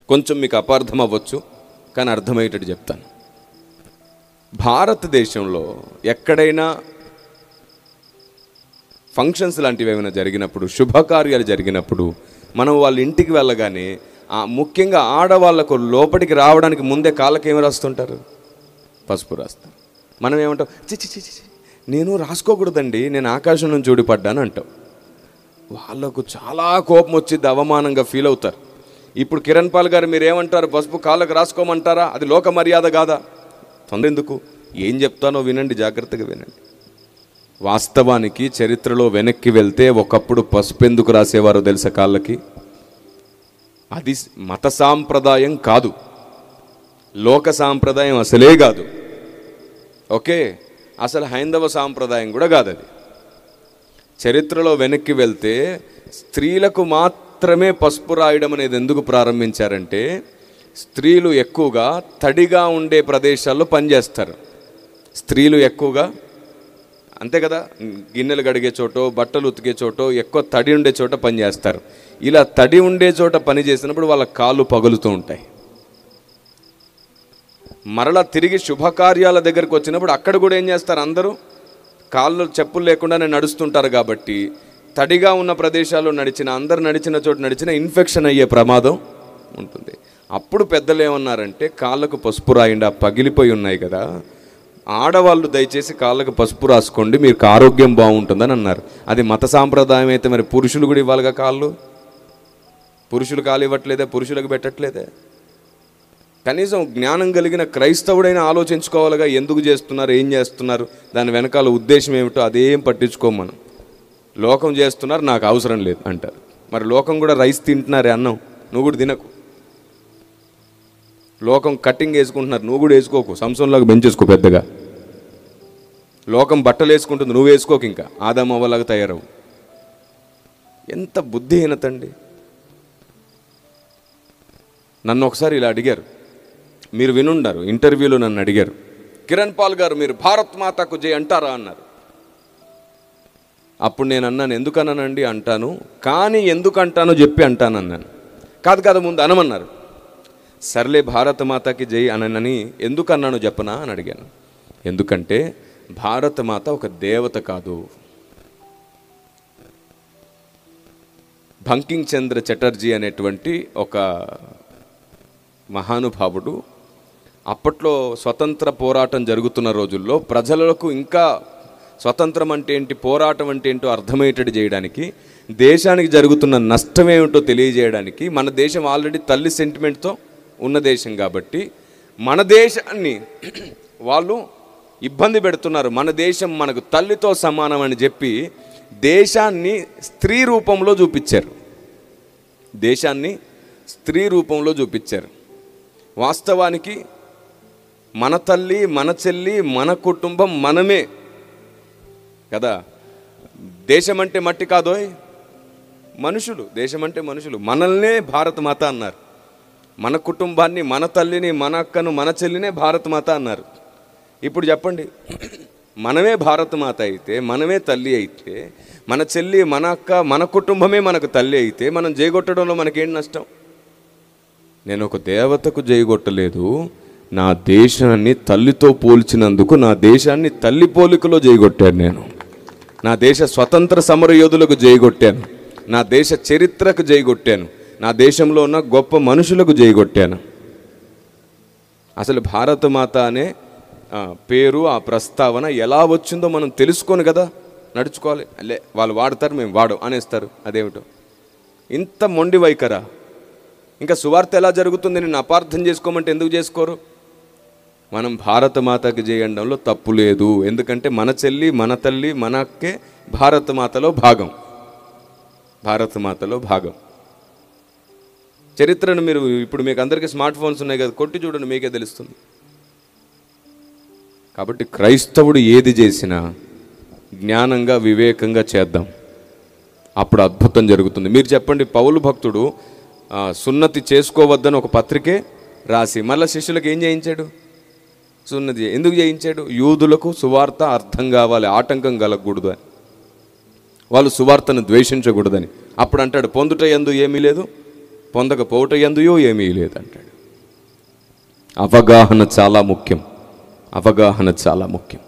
కొంచెం మీకు అపార్థం అవ్వచ్చు, కానీ అర్థమయ్యేటట్టు చెప్తాను. భారతదేశంలో ఎక్కడైనా ఫంక్షన్స్ లాంటివి ఏమైనా జరిగినప్పుడు, శుభకార్యాలు జరిగినప్పుడు మనం వాళ్ళ ఇంటికి వెళ్ళగానే ముఖ్యంగా ఆడవాళ్ళకు లోపలికి రావడానికి ముందే కాళ్ళకి ఏమి రాస్తుంటారు? పసుపు రాస్తారు. మనం ఏమంటాం? చి నేను రాసుకోకూడదండి, నేను ఆకాశం నుంచి ఊడిపడ్డాను అంటాం. వాళ్ళకు చాలా కోపం వచ్చింది, అవమానంగా ఫీల్ అవుతారు. ఇప్పుడు కిరణ్ పాల్ గారు మీరు ఏమంటారు? పసుపు కాళ్ళకు రాసుకోమంటారా? అది లోక మర్యాద కాదా? తొందర ఎందుకు? ఏం చెప్తానో వినండి, జాగ్రత్తగా వినండి. వాస్తవానికి చరిత్రలో వెనక్కి వెళ్తే ఒకప్పుడు పసుపు ఎందుకు రాసేవారో తెలుసా కాళ్ళకి? అది మత సాంప్రదాయం కాదు, లోక సాంప్రదాయం అసలే కాదు. ఓకే, అసలు హైందవ సాంప్రదాయం కూడా కాదు అది. చరిత్రలో వెనక్కి వెళ్తే స్త్రీలకు మాత్రమే పసుపు రాయడం అనేది ఎందుకు ప్రారంభించారంటే, స్త్రీలు ఎక్కువగా తడిగా ఉండే ప్రదేశాల్లో పనిచేస్తారు. స్త్రీలు ఎక్కువగా అంతే కదా, గిన్నెలు కడిగే చోటో బట్టలు ఉతికే చోటో ఎక్కువ తడి ఉండే చోట పనిచేస్తారు. ఇలా తడి ఉండే చోట పని చేసినప్పుడు వాళ్ళ కాళ్ళు పగులుతూ ఉంటాయి. మరలా తిరిగి శుభకార్యాల దగ్గరికి వచ్చినప్పుడు అక్కడ కూడా ఏం చేస్తారు? అందరూ కాళ్ళు చెప్పులు లేకుండానే నడుస్తుంటారు. కాబట్టి తడిగా ఉన్న ప్రదేశాల్లో అందరు నడిచిన చోట నడిచిన ఇన్ఫెక్షన్ అయ్యే ప్రమాదం ఉంటుంది. అప్పుడు పెద్దలు ఏమన్నారంటే, కాళ్ళకు పసుపు రాయండి, పగిలిపోయి ఉన్నాయి కదా, ఆడవాళ్ళు దయచేసి కాళ్ళకు పసుపు రాసుకోండి, మీకు ఆరోగ్యం బాగుంటుందని అన్నారు. అది మత సాంప్రదాయం అయితే మరి పురుషులు కూడా ఇవ్వాలిగా కాళ్ళు. పురుషులు కాళ్ళు ఇవ్వట్లేదే, పురుషులకు పెట్టట్లేదే. కనీసం జ్ఞానం కలిగిన క్రైస్తవుడైనా ఆలోచించుకోవాలిగా, ఎందుకు చేస్తున్నారు, ఏం చేస్తున్నారు, దాని వెనకాల ఉద్దేశం ఏమిటో అదేం పట్టించుకోం మనం. లోకం చేస్తున్నారు, నాకు అవసరం లేదు అంటారు. మరి లోకం కూడా రైస్ తింటున్నారే, అన్నం నువ్వు కూడా తినకు. లోకం కటింగ్ వేసుకుంటున్నారు, నువ్వు కూడా వేసుకోకు, సంసంలాగా పెంచేసుకో పెద్దగా. లోకం బట్టలు వేసుకుంటుంది, నువ్వు వేసుకోకు, ఇంకా ఆదాం అవ్వలాగా తయారవు. ఎంత బుద్ధిహీనత అండి. నన్ను ఒకసారి ఇలా అడిగారు, మీరు వినుండారు, ఇంటర్వ్యూలో నన్ను అడిగారు, కిరణ్ పాల్ గారు మీరు భారత్ మాతాకు జై అంటారా అన్నారు. అప్పుడు నేను అన్నాను, ఎందుకన్నానండి అంటాను, కానీ ఎందుకు అంటానో చెప్పి అంటాను అన్నాను. కాదు ముందు అనమన్నారు. సర్లే భారత మాతకి జై అనని ఎందుకు అన్నాను చెప్పనా అని అడిగాను. ఎందుకంటే భారతమాత ఒక దేవత కాదు. బంకింగ్ చంద్ర చటర్జీ అనేటువంటి ఒక మహానుభావుడు అప్పట్లో స్వతంత్ర పోరాటం జరుగుతున్న రోజుల్లో ప్రజలకు ఇంకా స్వతంత్రం అంటే ఏంటి, పోరాటం అంటే ఏంటో అర్థమయ్యేటట్టు చేయడానికి, దేశానికి జరుగుతున్న నష్టం ఏమిటో తెలియజేయడానికి, మన దేశం ఆల్రెడీ తల్లి సెంటిమెంట్తో ఉన్న దేశం కాబట్టి మన దేశాన్ని వాళ్ళు ఇబ్బంది పెడుతున్నారు, మన దేశం మనకు తల్లితో సమానం అని చెప్పి దేశాన్ని స్త్రీ రూపంలో చూపించారు. దేశాన్ని స్త్రీ రూపంలో చూపించారు. వాస్తవానికి మన తల్లి, మన చెల్లి, మన కుటుంబం మనమే కదా. దేశం అంటే మట్టి కాదోయ్, మనుషులు. దేశం అంటే మనుషులు. మనల్నే భారత మాత అన్నారు. మన కుటుంబాన్ని, మన తల్లిని, మన అక్కను, మన చెల్లినే భారత మాత అన్నారు. ఇప్పుడు చెప్పండి, మనమే భారత మాత అయితే, మనమే తల్లి అయితే, మన చెల్లి, మన అక్క, మన కుటుంబమే మనకు తల్లి అయితే మనం జైగొట్టడంలో మనకేం నష్టం? నేను ఒక దేవతకు జైగొట్టలేదు, నా దేశాన్ని తల్లితో పోల్చినందుకు నా దేశాన్ని తల్లి పోలికలో జైగొట్టాను. నేను నా దేశ స్వతంత్ర సమర యోధులకు జైగొట్టాను, నా దేశ చరిత్రకు జైగొట్టాను, నా దేశంలో ఉన్న గొప్ప మనుషులకు జైగొట్టాను. అసలు భారతమాత అనే పేరు, ఆ ప్రస్తావన ఎలా వచ్చిందో మనం తెలుసుకొని కదా నడుచుకోవాలి. లే వాళ్ళు వాడతారు, మేము వాడం అనేస్తారు. అదేమిటో ఇంత మొండి వైఖరా? ఇంకా సువార్త ఎలా జరుగుతుంది నేను అపార్థం చేసుకోమంటే ఎందుకు చేసుకోరు? మనం భారతమాతకి చేయడంలో తప్పు లేదు. ఎందుకంటే మన చెల్లి, మన తల్లి, మన అక్కే భారతమాతలో భాగం. భారతమాతలో భాగం. చరిత్రను మీరు ఇప్పుడు మీకు అందరికీ స్మార్ట్ ఫోన్స్ ఉన్నాయి కదా, కొట్టి చూడండి, మీకే తెలుస్తుంది. కాబట్టి క్రైస్తవుడు ఏది చేసినా జ్ఞానంగా, వివేకంగా చేద్దాం, అప్పుడు అద్భుతం జరుగుతుంది. మీరు చెప్పండి, పౌలు భక్తుడు సున్నతి చేసుకోవద్దని ఒక పత్రికే రాసి మళ్ళీ శిష్యులకు ఏం చేయించాడు? సున్నతి. ఎందుకు చేయించాడు? యూదులకు సువార్త అర్థం కావాలి, ఆటంకం కలగకూడదు అని, వాళ్ళు సువార్తను ద్వేషించకూడదని. అప్పుడు అంటాడు, పొందుట యందు ఏమీ లేదు, పొందకపోవట ఎందుయో ఏమీ లేదంటాడు. అవగాహన చాలా ముఖ్యం. అవగాహన చాలా ముఖ్యం.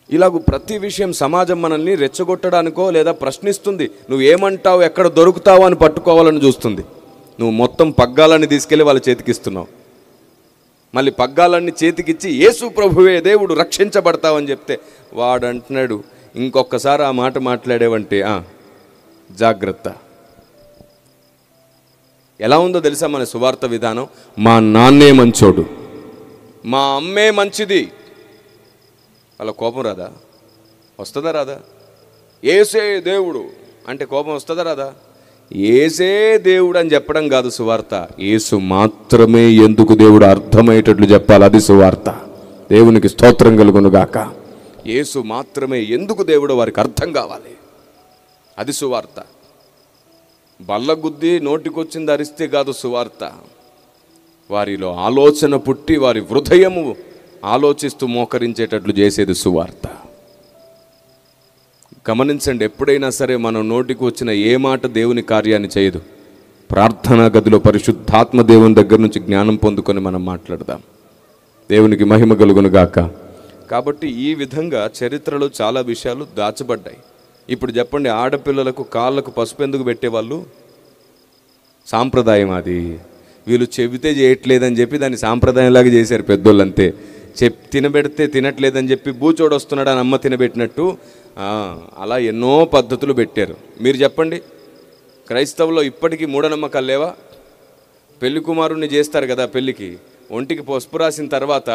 ఇలాగ ప్రతి విషయం సమాజం మనల్ని రెచ్చగొట్టడానికో లేదా ప్రశ్నిస్తుంది. నువ్వేమంటావు, ఎక్కడ దొరుకుతావు అని పట్టుకోవాలని చూస్తుంది. నువ్వు మొత్తం పగ్గాలన్నీ తీసుకెళ్ళి వాళ్ళ చేతికిస్తున్నావు. మళ్ళీ పగ్గాలన్నీ చేతికిచ్చి యేసు ప్రభువే దేవుడు, రక్షించబడతావని చెప్తే వాడు అంటున్నాడు, ఇంకొకసారి ఆ మాట మాట్లాడేవంటే జాగ్రత్త. ఎలా ఉందో తెలుసా మన సువార్త విధానం? మా నాన్నే మంచోడు, మా అమ్మే మంచిది. వాళ్ళ కోపం రాదా? వస్తుందా రాదా? ఏసే దేవుడు అంటే కోపం వస్తుందా రాదా? ఏసే దేవుడు అని చెప్పడం కాదు సువార్త. యేసు మాత్రమే ఎందుకు దేవుడు అర్థమయ్యేటట్లు చెప్పాలి. అది సువార్త. దేవునికి స్తోత్రం కలుగునుగాక. యేసు మాత్రమే ఎందుకు దేవుడు వారికి అర్థం కావాలి. అది సువార్త. బల్లగుద్ది నోటికొచ్చింది అరిస్తే కాదు సువార్త. వారిలో ఆలోచన పుట్టి వారి హృదయము ఆలోచిస్తూ మోకరించేటట్లు చేసేది సువార్త. గమనించండి, ఎప్పుడైనా సరే మనం నోటికి వచ్చిన ఏ మాట దేవుని కార్యాన్ని చేయదు. ప్రార్థనా గదిలో పరిశుద్ధాత్మ దేవుని దగ్గర నుంచి జ్ఞానం పొందుకొని మనం మాట్లాడదాం. దేవునికి మహిమ కలుగును గాక. కాబట్టి ఈ విధంగా చరిత్రలో చాలా విషయాలు దాచబడ్డాయి. ఇప్పుడు చెప్పండి, ఆడపిల్లలకు కాళ్ళకు పసుపు ఎందుకు పెట్టేవాళ్ళు? సాంప్రదాయం అది. వీళ్ళు చెబితే చేయట్లేదని చెప్పి దాన్ని సాంప్రదాయంలాగా చేశారు పెద్దోళ్ళు, అంతే. తినబెడితే తినట్లేదని చెప్పి బూచోడు వస్తున్నాడు అని అమ్మ తినబెట్టినట్టు అలా ఎన్నో పద్ధతులు పెట్టారు. మీరు చెప్పండి, క్రైస్తవుల్లో ఇప్పటికీ మూఢనమ్మకాలు లేవా? పెళ్లి కుమారుణ్ణి చేస్తారు కదా, పెళ్ళికి ఒంటికి పసుపు రాసిన తర్వాత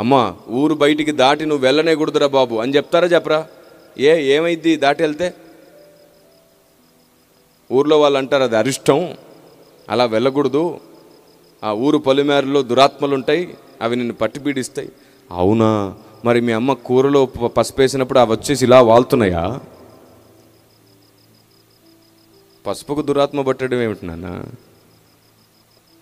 అమ్మ ఊరు బయటికి దాటి నువ్వు వెళ్ళనే కూడదురా బాబు అని చెప్తారా చెప్పరా? ఏమైద్ది దాటి వెళ్తే? ఊర్లో వాళ్ళు అంటారు అది అరిష్టం, అలా వెళ్ళకూడదు, ఆ ఊరు పొలిమేరలో దురాత్మలు ఉంటాయి, అవి నిన్ను పట్టి పీడిస్తాయి. అవునా? మరి మీ అమ్మ కూరలో పసుపేసినప్పుడు అవి వచ్చేసి ఇలా వాళ్తున్నాయా? పసుపుకు దురాత్మ పట్టడం ఏమిటి నాన్న?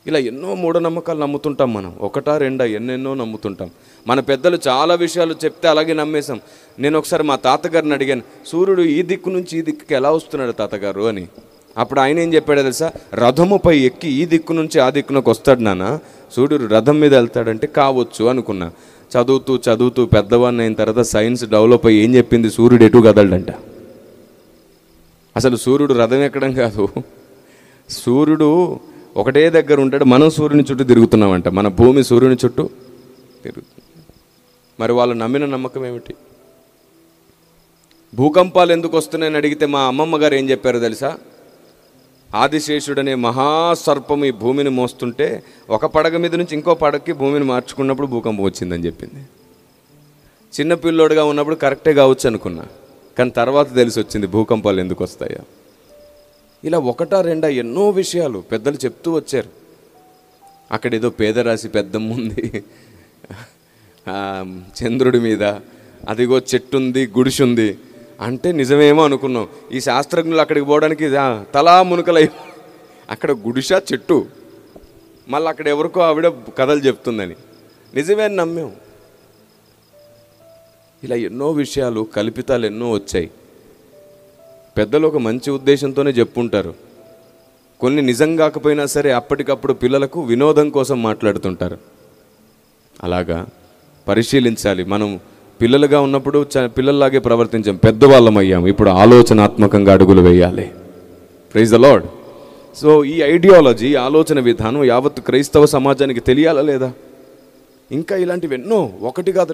ఇలా ఎన్నో మూఢనమ్మకాలు నమ్ముతుంటాం మనం. ఒకటా రెండా ఎన్నెన్నో నమ్ముతుంటాం. మన పెద్దలు చాలా విషయాలు చెప్తే అలాగే నమ్మేశాం. నేను ఒకసారి మా తాతగారిని అడిగాను, సూర్యుడు ఈ దిక్కు నుంచి ఈ దిక్కుకి ఎలా వస్తున్నాడు తాతగారు అని. అప్పుడు ఆయన ఏం చెప్పాడో తెలుసా? రథముపై ఎక్కి ఈ దిక్కు నుంచి ఆ దిక్కునకు వస్తాడు నాన్న, సూర్యుడు రథం మీద వెళ్తాడంటే కావచ్చు అనుకున్నా. చదువుతూ చదువుతూ పెద్దవాడిని అయిన తర్వాత సైన్స్ డెవలప్ అయ్యి ఏం చెప్పింది? సూర్యుడు ఎటు కదలడంట. అసలు సూర్యుడు రథం ఎక్కడం కాదు, సూర్యుడు ఒకటే దగ్గర ఉంటాడు. మనం సూర్యుని చుట్టూ తిరుగుతున్నామంట. మన భూమి సూర్యుని చుట్టూ తిరుగుతుంది. మరి వాళ్ళు నమ్మిన నమ్మకం ఏమిటి? భూకంపాలు ఎందుకు వస్తున్నాయని అడిగితే మా అమ్మమ్మ గారు ఏం చెప్పారో తెలుసా? ఆదిశేషుడనే మహాసర్పం ఈ భూమిని మోస్తుంటే ఒక పడగ మీద నుంచి ఇంకో పడగకి భూమిని మార్చుకున్నప్పుడు భూకంపం వచ్చిందని చెప్పింది. చిన్నపిల్లోడుగా ఉన్నప్పుడు కరెక్టే కావచ్చు అనుకున్నా, కానీ తర్వాత తెలిసి వచ్చింది భూకంపాలు ఎందుకు వస్తాయో. ఇలా ఒకటా రెండా ఎన్నో విషయాలు పెద్దలు చెప్తూ వచ్చారు. అక్కడేదో పేదరాశి పెద్దమ్మ ఉంది చంద్రుడి మీద, అదిగో చెట్టు ఉంది, గుడిసి ఉంది అంటే నిజమేమో అనుకున్నాం. ఈ శాస్త్రజ్ఞులు అక్కడికి పోవడానికి తలా మునుకలై, అక్కడ గుడిసా చెట్టు, మళ్ళీ అక్కడ ఎవరికో ఆవిడ కథలు చెప్తుందని నిజమే అని నమ్మాం. ఇలా ఎన్నో విషయాలు కల్పితాలు ఎన్నో వచ్చాయి. పెద్దలు ఒక మంచి ఉద్దేశంతోనే చెప్పుంటారు. కొన్ని నిజం కాకపోయినా సరే అప్పటికప్పుడు పిల్లలకు వినోదం కోసం మాట్లాడుతుంటారు. అలాగా పరిశీలించాలి. మనం పిల్లలుగా ఉన్నప్పుడు పిల్లల్లాగే ప్రవర్తించాం, పెద్దవాళ్ళం అయ్యాం. ఇప్పుడు ఆలోచనాత్మకంగా అడుగులు వేయాలి. Praise the Lord. సో ఈ ఐడియాలజీ, ఆలోచన విధానం యావత్ క్రైస్తవ సమాజానికి తెలియాలా లేదా? ఇంకా ఇలాంటివి ఎన్నో, ఒకటి కాదు.